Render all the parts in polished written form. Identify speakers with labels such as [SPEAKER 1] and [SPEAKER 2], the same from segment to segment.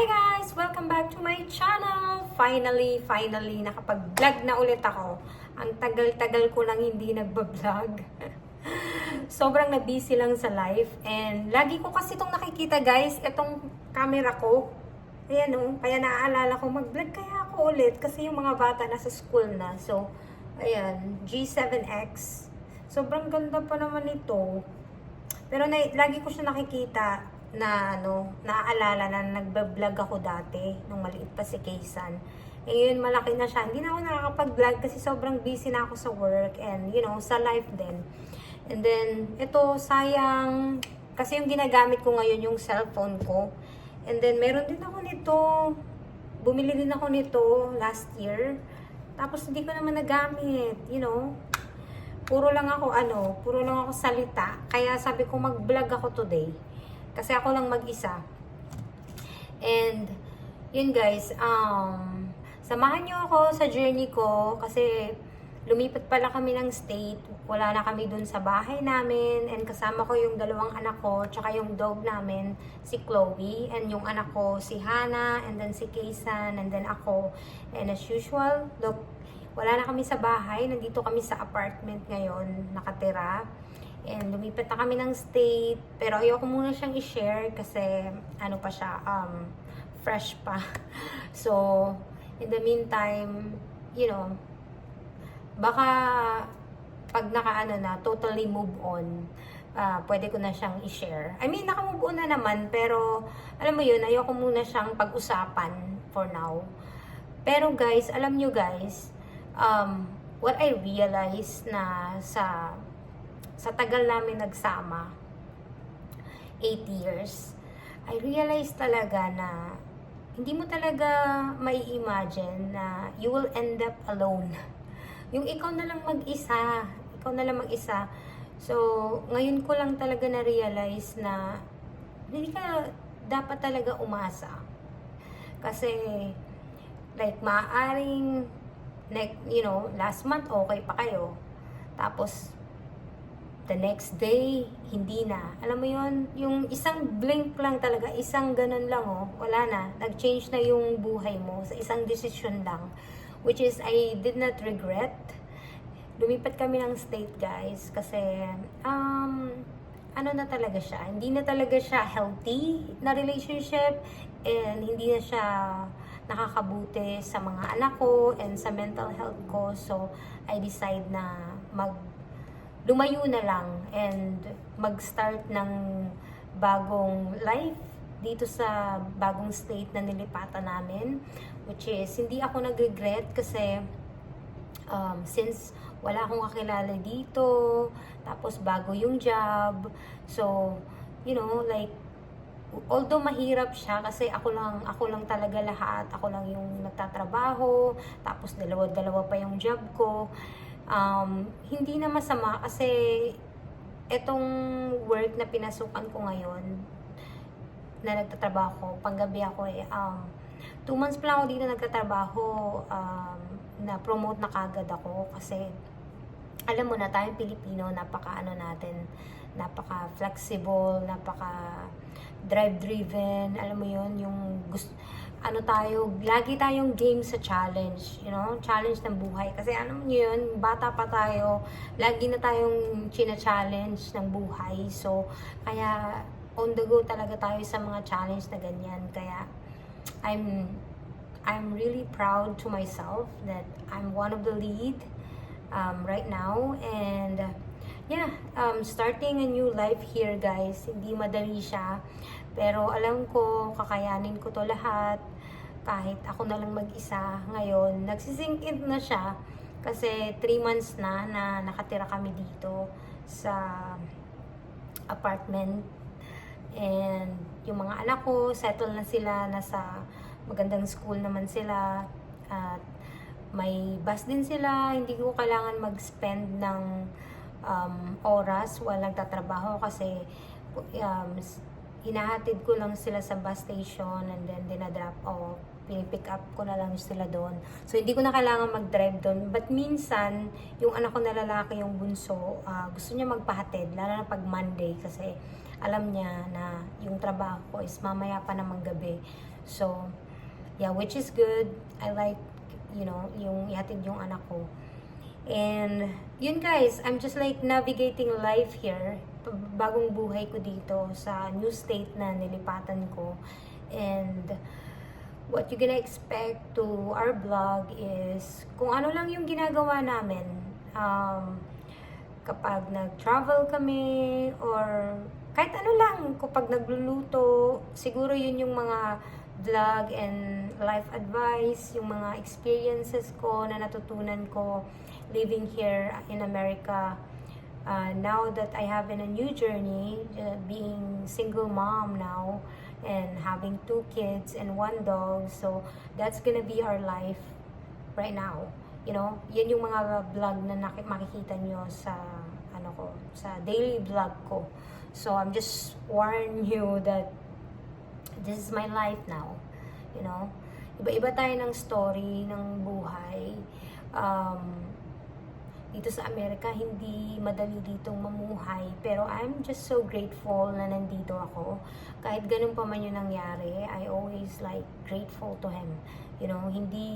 [SPEAKER 1] Hi guys! Welcome back to my channel! Finally, nakapag-vlog na ulit ako. Ang tagal-tagal ko lang hindi nagba-vlog. Sobrang na-busy lang sa life. And lagi ko kasi itong nakikita guys, itong camera ko. Ayan o, kaya naaalala ko mag-vlog kaya ako ulit. Kasi yung mga bata nasa school na. So, ayan, G7X. Sobrang ganda pa naman ito. Pero lagi ko siya nakikita na naaalala na nagba-vlog ako dati nung maliit pa si Kaysan. Ngayon malaki na siya. Hindi na ako nakakapag-vlog kasi sobrang busy na ako sa work and sa life din. And then ito sayang kasi yung ginagamit ko ngayon yung cellphone ko. And then meron din ako nito. Bumili din ako nito last year. Tapos hindi ko naman nagamit, Puro lang ako salita. Kaya sabi ko mag-vlog ako today. Kasi ako lang mag-isa. And, yun guys, samahan nyo ako sa journey ko kasi lumipat pala kami ng state. Wala na kami dun sa bahay namin and kasama ko yung dalawang anak ko tsaka yung dog namin, si Chloe, and yung anak ko, si Hannah, and then si Kaysan, and then ako. And as usual, look, wala na kami sa bahay. Nandito kami sa apartment ngayon, nakatira. And lumipat na kami ng state. Pero ayoko muna siyang i-share kasi pa siya, fresh pa. So, in the meantime, baka pag totally move on, pwede ko na siyang i-share. I mean, naka-move on na naman, pero alam mo yun, ayoko muna siyang pag-usapan for now. Pero guys, alam nyo guys, what I realized na sa tagal namin nagsama, 8 years, I realized talaga na hindi mo talaga may imagine na you will end up alone. Yung ikaw na lang mag-isa. So, ngayon ko lang talaga na-realize na hindi ka dapat talaga umasa. Kasi, like, maaaring, last month okay pa kayo. Tapos, the next day, hindi na. Alam mo yon, yung isang blink lang talaga, isang ganun lang wala na. Nag-change na yung buhay mo sa isang decision lang. Which is, I did not regret. Lumipat kami ng state, guys. Kasi, na talaga siya. Hindi na talaga siya healthy na relationship. And hindi na siya nakakabuti sa mga anak ko and sa mental health ko. So, I decide na lumayo na lang and mag-start ng bagong life dito sa bagong state na nilipatan namin, which is hindi ako nag-regret kasi since wala akong kakilala dito, tapos bago yung job, so although mahirap siya kasi ako lang talaga lahat, ako lang yung nagtatrabaho, tapos dalawa pa yung job ko. Hindi na masama kasi etong work na pinasukan ko ngayon na nagtatrabaho ko, panggabi ako 2 months pa lang ako dito nagtatrabaho, na promote na kagad ako kasi alam mo na tayong Pilipino, napaka flexible, napaka drive driven, alam mo yon, yung gusto lagi tayong game sa challenge, challenge ng buhay. Kasi yun, bata pa tayo, lagi na tayong china-challenge ng buhay. So, kaya on the go talaga tayo sa mga challenge na ganyan. Kaya, I'm really proud to myself that I'm one of the lead right now. And, starting a new life here, guys. Hindi madali siya. Pero alam ko, kakayanin ko to lahat. Kahit ako na lang mag-isa ngayon. Nagsisink in na siya. Kasi 3 months na nakatira kami dito sa apartment. And yung mga anak ko, settle na sila. Nasa magandang school naman sila. At may bus din sila. Hindi ko kailangan mag-spend ng oras while nagtatrabaho kasi hinahatid ko lang sila sa bus station and then dinadrop off, pinipick up ko na lang sila doon. So, hindi ko na kailangan mag-drive doon. But minsan, yung anak ko na lalaki, yung bunso, gusto niya magpahatid, lalo na pag Monday kasi alam niya na yung trabaho ko is mamaya pa namang gabi. So, yeah, which is good. I like, yung ihatid yung anak ko. And, yun guys, I'm just like navigating life here. Bagong buhay ko dito sa new state na nilipatan ko. And, what you gonna expect to our vlog is kung ano lang yung ginagawa namin. Kapag nag-travel kami or kahit ano lang, kapag nagluluto, siguro yun yung mga vlog and life advice, yung mga experiences ko na natutunan ko living here in America. Now that I have in a new journey, being single mom now, and having 2 kids and 1 dog, so that's gonna be our life right now. Yan yung mga vlog na makikita nyo sa sa daily vlog ko. So I'm just warn you that this is my life now. Iba-iba tayo ng story ng buhay. Dito sa Amerika, hindi madali ditong mamuhay. Pero I'm just so grateful na nandito ako. Kahit ganun pa man yung nangyari, I always like grateful to Him. Hindi,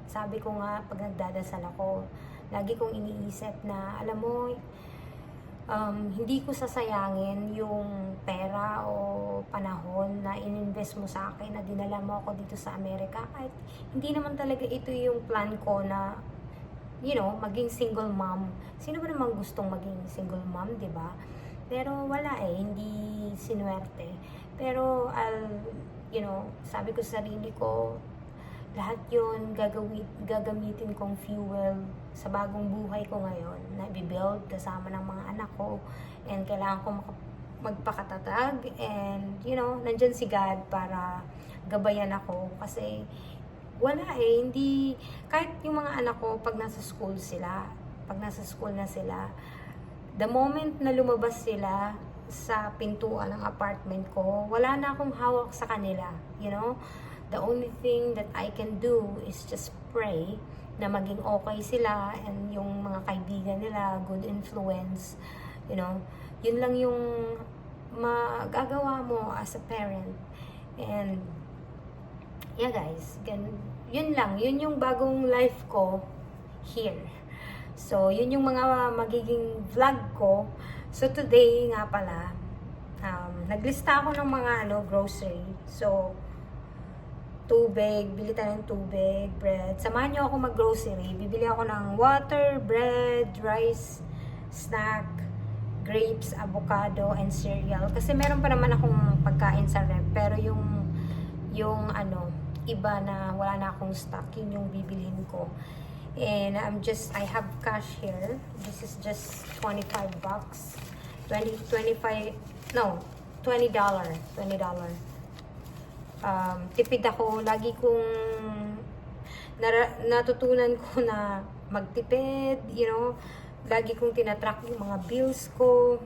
[SPEAKER 1] sabi ko nga, pag nagdadasal ako, lagi kong iniisip na, alam mo, hindi ko sasayangin yung pera o panahon na ininvest mo sa akin, na dinala mo ako dito sa Amerika. Kahit hindi naman talaga ito yung plan ko na maging single mom. Sino ba namang gustong maging single mom, di ba? Pero wala hindi sinuwerte. Pero sabi ko sa sarili ko, lahat yun gagamitin kong fuel sa bagong buhay ko ngayon na i-build kasama ng mga anak ko. And kailangan ko magpakatatag. And, nandyan si God para gabayan ako. Kasi wala hindi, kahit yung mga anak ko, pag nasa school na sila, the moment na lumabas sila sa pintuan ng apartment ko, wala na akong hawak sa kanila, the only thing that I can do is just pray na maging okay sila, and yung mga kaibigan nila, good influence, yun lang yung magagawa mo as a parent. And yeah guys, yun lang. Yun yung bagong life ko here. So, yun yung mga magiging vlog ko. So, today nga pala, naglista ako ng mga grocery. So, tubig, bili tayo ng tubig, bread. Samahan nyo ako mag-grocery. Bibili ako ng water, bread, rice, snack, grapes, avocado, and cereal. Kasi meron pa naman akong pagkain sa rep. Pero yung iba na wala na akong stock, yun yung bibilhin ko. And I have cash here. This is just $25. $20. Tipid ako. Lagi kong natutunan ko na magtipid, lagi kong tinatrack yung mga bills ko.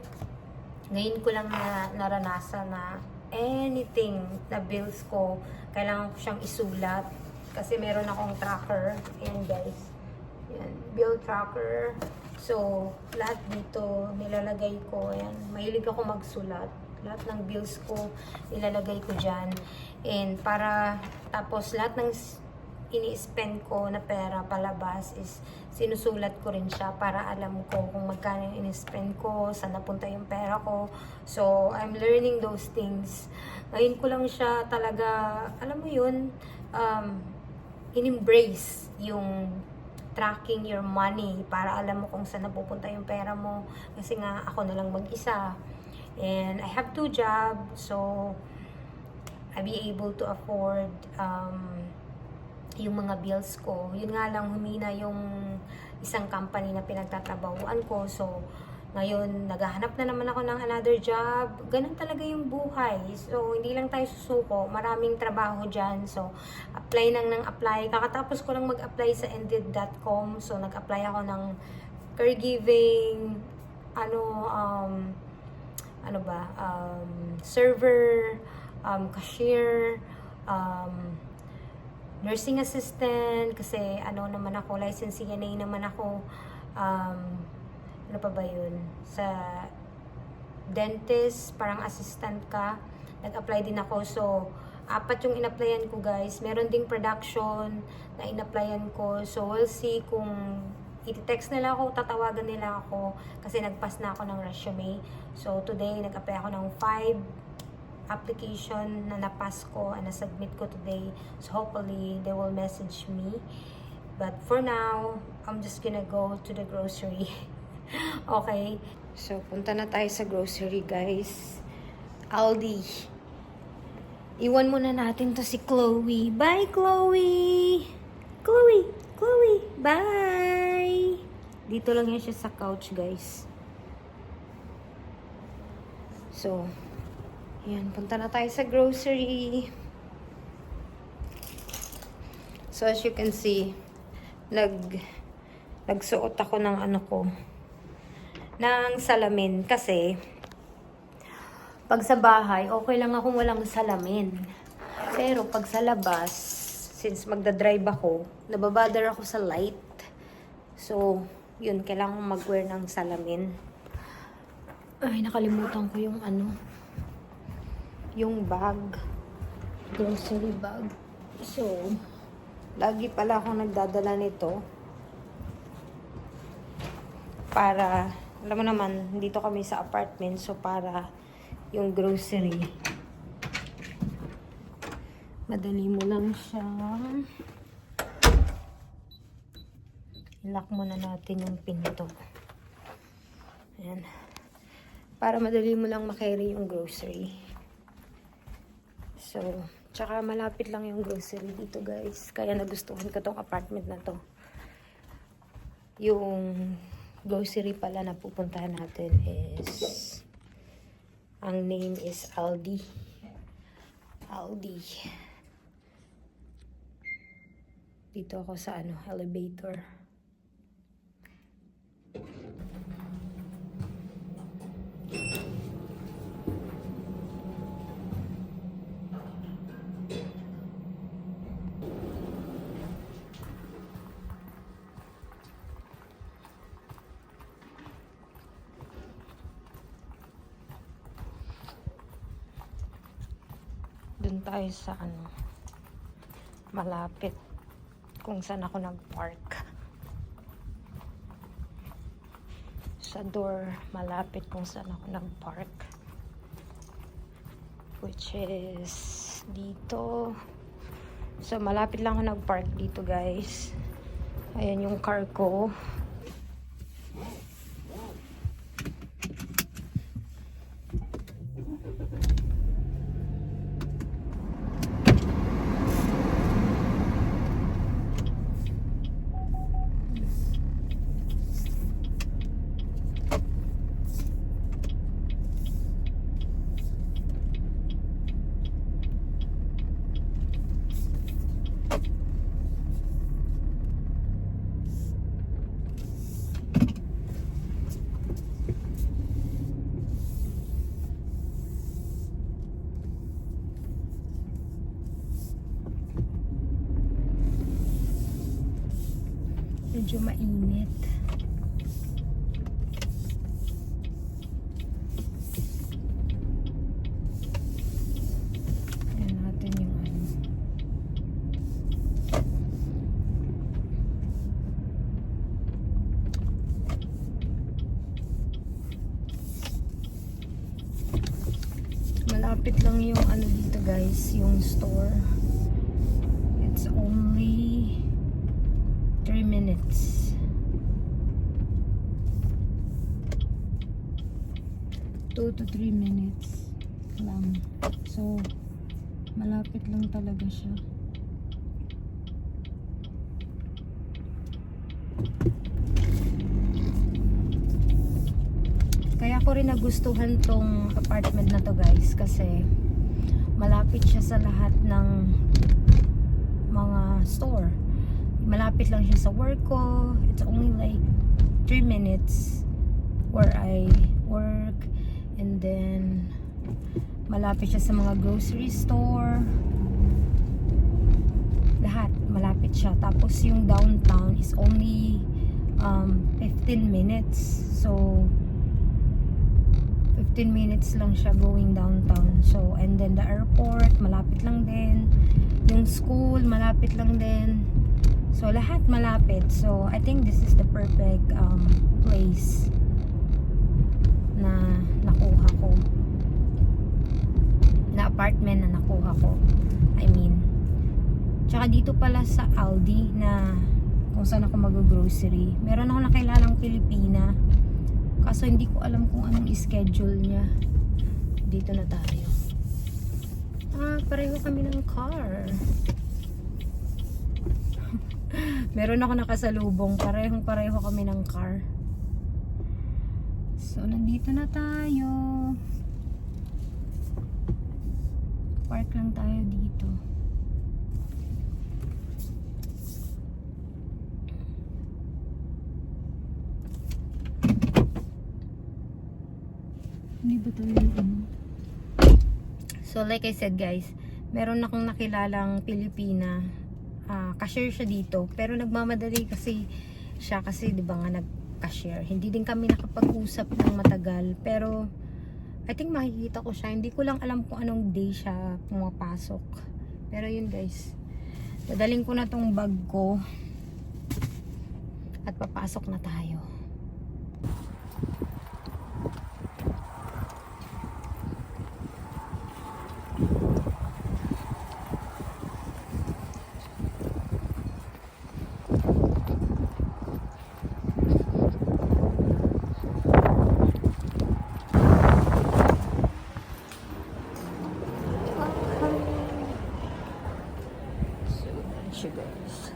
[SPEAKER 1] Ngayon ko lang naranasan na anything na bills ko, kailangan ko siyang isulat. Kasi meron akong tracker. Ayan guys. Ayan, bill tracker. So, lahat dito nilalagay ko. Ayan, mahilig ako magsulat. Lahat ng bills ko nilalagay ko dyan. And tapos lahat ng ini-spend ko na pera palabas is sinusulat ko rin siya para alam ko kung magkano yung ini-spend ko, saan napunta yung pera ko. So, I'm learning those things. Ngayon ko lang siya talaga, alam mo yun, in-embrace yung tracking your money para alam mo kung saan napupunta yung pera mo. Kasi nga, ako na lang mag-isa. And I have 2 jobs, so I'll be able to afford yung mga bills ko. Yun nga lang, humina yung isang company na pinagtatrabahuan ko. So, ngayon, naghahanap na naman ako ng another job. Ganun talaga yung buhay. So, hindi lang tayo susuko. Maraming trabaho dyan. So, apply ng apply. Kakatapos ko lang mag-apply sa Indeed.com. So, nag-apply ako ng caregiving, server, cashier, nursing assistant, kasi naman ako, licensed CNA naman ako, ano pa ba yun, sa dentist, parang assistant ka, nag-apply din ako. So, 4 yung in-applyan ko, guys. Meron ding production na in-applyan ko. So, we'll see kung i-text nila ako, tatawagan nila ako kasi nagpass na ako ng resume. So, today, nag-apply ako ng 5 application na napass ko and na-submit ko today. So, hopefully, they will message me. But for now, I'm just gonna go to the grocery. Okay? So, punta na tayo sa grocery, guys. Aldi. Iwan muna natin to si Chloe. Bye, Chloe! Chloe! Bye! Dito lang yan siya sa couch, guys. So, yan. Punta na tayo sa grocery. So, as you can see, nagsuot ako ng ng salamin. Kasi, pag sa bahay, okay lang akong walang salamin. Pero pag sa labas, since magdadrive ako, nababother ako sa light. So, yun, kailangan mag-wear ng salamin. Ay, nakalimutan ko yung bag. Grocery bag. So, lagi pala akong nagdadala nito. Para, alam mo naman, dito kami sa apartment. So, para yung grocery, madali mo lang siya. I-lock muna natin yung pinto. Ayan. Para madali mo lang makarry yung grocery. So, tsaka malapit lang yung grocery dito, guys. Kaya nagustuhan ko tong apartment na to. Yung grocery pala na pupuntahan natin is, ang name is Aldi. Aldi. Dito ako sa elevator. Doon tayo sa malapit kung saan ako nag-park. Sa door, malapit kung saan ako nag-park. Which is dito. So, malapit lang ako nag-park dito, guys. Ayan yung car ko. Medyo mainit. Ayan natin yung malapit lang yung dito, guys, yung store. It's only 3 minutes. 2 to 3 minutes lang. So, malapit lang talaga siya. Kaya ko rin nagustuhan tong apartment na to, guys, kasi malapit siya sa lahat ng mga store. Malapit lang siya sa work ko. It's only like 3 minutes where I work. And then, malapit siya sa mga grocery store. Lahat, malapit siya. Tapos yung downtown is only 15 minutes. So, 15 minutes lang siya going downtown. So, and then the airport, malapit lang din. Yung school, malapit lang din. So, lahat malapit. So, I think this is the perfect place na nakuha ko. Na apartment na nakuha ko. I mean, tsaka dito pala sa Aldi na kung saan ako mag-grocery. Meron ako nakilalang Pilipina. Kaso hindi ko alam kung anong schedule niya. Dito na tayo. Pareho kami ng car. Meron ako nakasalubong. Pareho kami ng car. So, nandito na tayo. Park lang tayo dito. Hindi ba tayo So, like I said guys, meron akong nakilalang Pilipina. Cashier siya dito. Pero nagmamadali kasi siya kasi di ba nga nag-cashier. Hindi din kami nakapag-usap ng matagal. Pero, I think makikita ko siya. Hindi ko lang alam kung anong day siya pumapasok. Pero yun guys. Dadaling ko na tong bag ko. At papasok na tayo. Guys.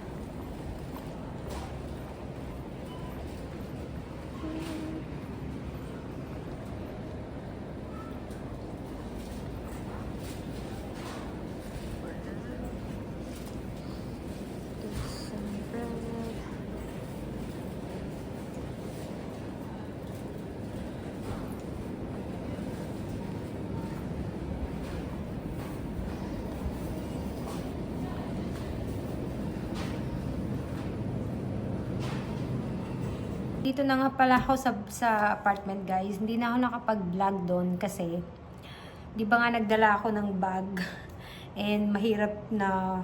[SPEAKER 1] Dito na nga pala ako sa apartment guys. Hindi na ako nakapag-vlog doon kasi di ba nga nagdala ako ng bag and mahirap na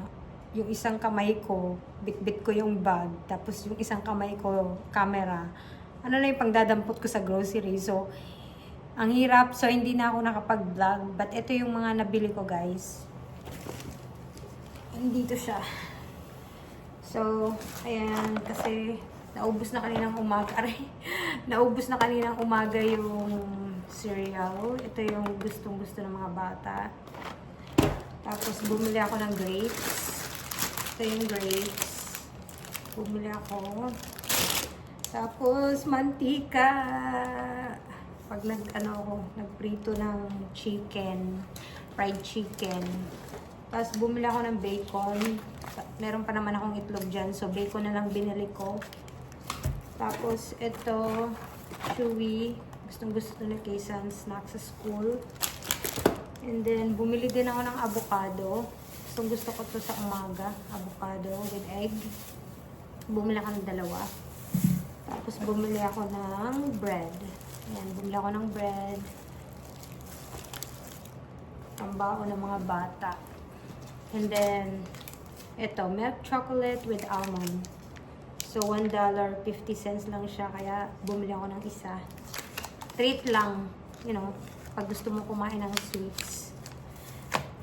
[SPEAKER 1] yung isang kamay ko, bit-bit ko yung bag, tapos yung isang kamay ko, camera. Ano na yung pangdadampot ko sa grocery. So, ang hirap. So, hindi na ako nakapag-vlog. But ito yung mga nabili ko guys. Dito siya. So, ayan, kasi naubos na kaninang umaga. Naubos na kaninang umaga yung cereal. Ito yung gustong-gusto ng mga bata. Tapos bumili ako ng grapes. Ito yung grapes. Bumili ako. Tapos mantika. Pag nagprito ng chicken, fried chicken. Tapos bumili ako ng bacon. Meron pa naman akong itlog dyan. So bacon na lang binili ko. Tapos, ito, chewy. Gustong-gusto na Kaysan snack sa school. And then, bumili din ako ng avocado. Gustong-gusto ko to sa umaga. Avocado with egg. Bumili ako ng dalawa. Tapos, bumili ako ng bread. Ayan, bumili ako ng bread. Pambao ng mga bata. And then, ito, milk chocolate with almond. So, $1.50 lang siya. Kaya, bumili ako ng isa. Treat lang. You know, pag gusto mo kumain ng sweets.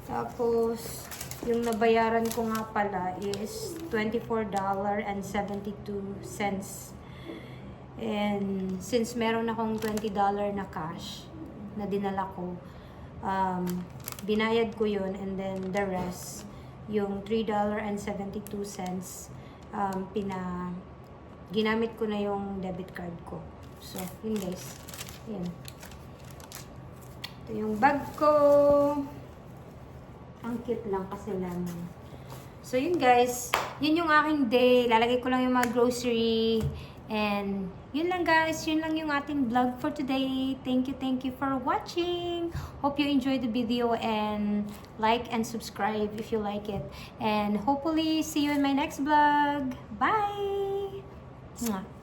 [SPEAKER 1] Tapos, yung nabayaran ko nga pala is $24.72. And, since meron akong $20 na cash na dinala ko, binayad ko yun. And then, the rest, yung $3.72, ginamit ko na yung debit card ko. So, yun guys. Yan. Ito yung bag ko. Ang cute lang kasi lemon. So, yun guys. Yun yung aking day. Lalagay ko lang yung mga grocery. And, yun lang guys. Yun lang yung ating vlog for today. Thank you for watching. Hope you enjoyed the video and like and subscribe if you like it. And hopefully, see you in my next vlog. Bye! Mwah.